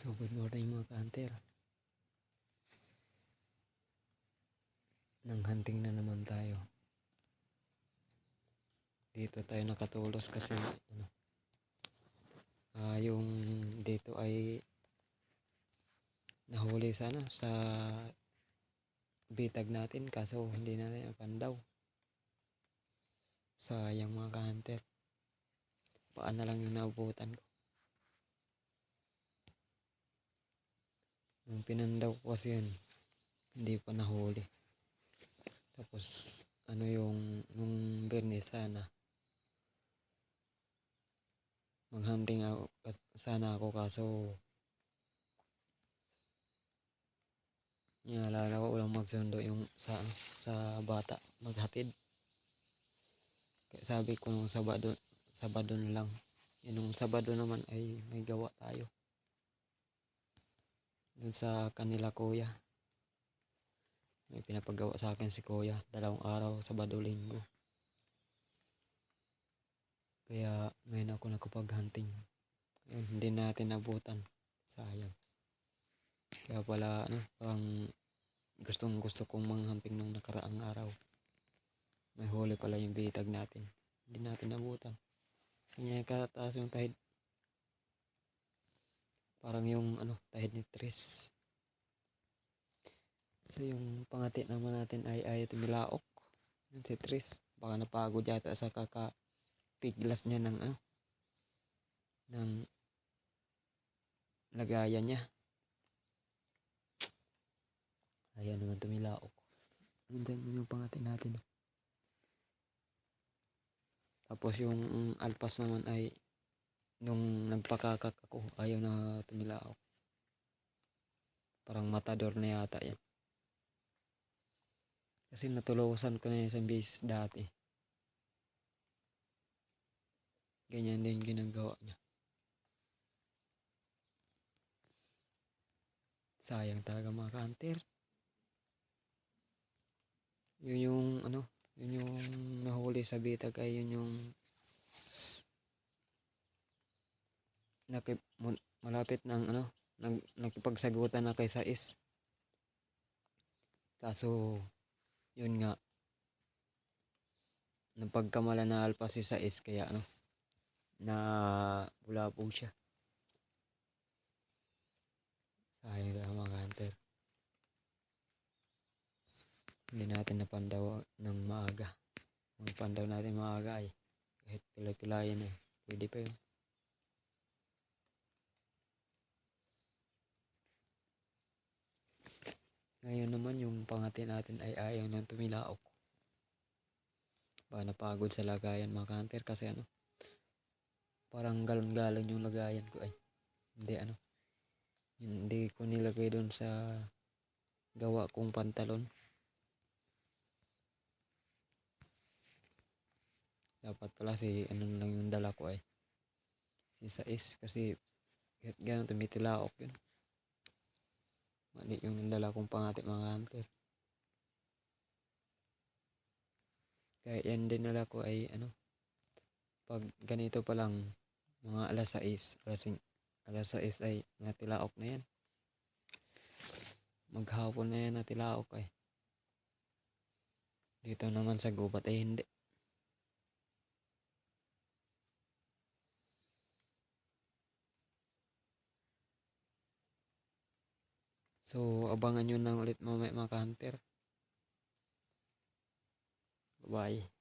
So good morning mga ka-hunter. Nang hunting na naman tayo. Dito tayo nakatulos kasi yung dito ay nahuli sana sa bitag natin kaso hindi natin napandaw. Sayang mga ka-hunter. Paan na lang yung naabutan ko. Nung pinandaw ko kasi yun, hindi pa nahuli. Tapos yung nung Bernes sana maghunting sana ako kaso naalala ko walang magsundo yung sa bata maghatid. Kaya sabi ko nung Sabado na lang. Yung Sabado naman ay may gawa tayo dun sa kanila kuya. May pinapagawa sa akin si kuya 2 araw, Sabado, Linggo. Kaya ngayon ako nakapag-hunting. Ayun, hindi natin nabutan. Sayang. Kaya pala parang gusto kong manghunting nung nakaraang araw. May huli pala yung bitag natin. Hindi natin nabutan. Kanya kataas yung tahid. Parang yung tahid ni Tris. So yung pangati naman natin ay tumilaok. Yun si Tris. Baka napagod yata sa kakapiglas niya ng lagayan niya. Ayan naman tumilaok. Ganyan yung pangati natin. Tapos yung alpas naman ay nung nagpakakak ako ayaw na tumilaok. Parang matador na yata yan. Kasi natulosan ko na yung isang beses dati. Ganyan din ginagawa niya. Sayang talaga mga ka-hunter. Yun yung nahuli sa bitag ay yun yung malapit ng nakipagsagutan na kay Sais. Kaso yun nga napagkamala na alpas si Sais kaya na wala po siya. Sayang talaga mga ka-hunter. Hindi natin napandaw ng maaga. Ang pandaw natin maaga ay kahit pilay-pilayan pwede pa yun. Ngayon naman yung pangati natin ay ayaw nang tumilaok. Baka napagod sa lagayan mga ka-hunter kasi parang galon-galon yung lagayan ko ay. Hindi ko nilagay doon sa gawa kong pantalon. Dapat pala lang yung dala ko ay si Sais kasi kahit gano'n tumitilaok yun. Mali yung dala kong pangati mga hunter. Kaya yan din nala ko ay pag ganito pa lang mga alas 6 ay natilaok na yan. Maghapon na yan natilaok ay. Dito naman sa gubat ay hindi. So abangan nyo na ulit mamaya mga hunter. Bye.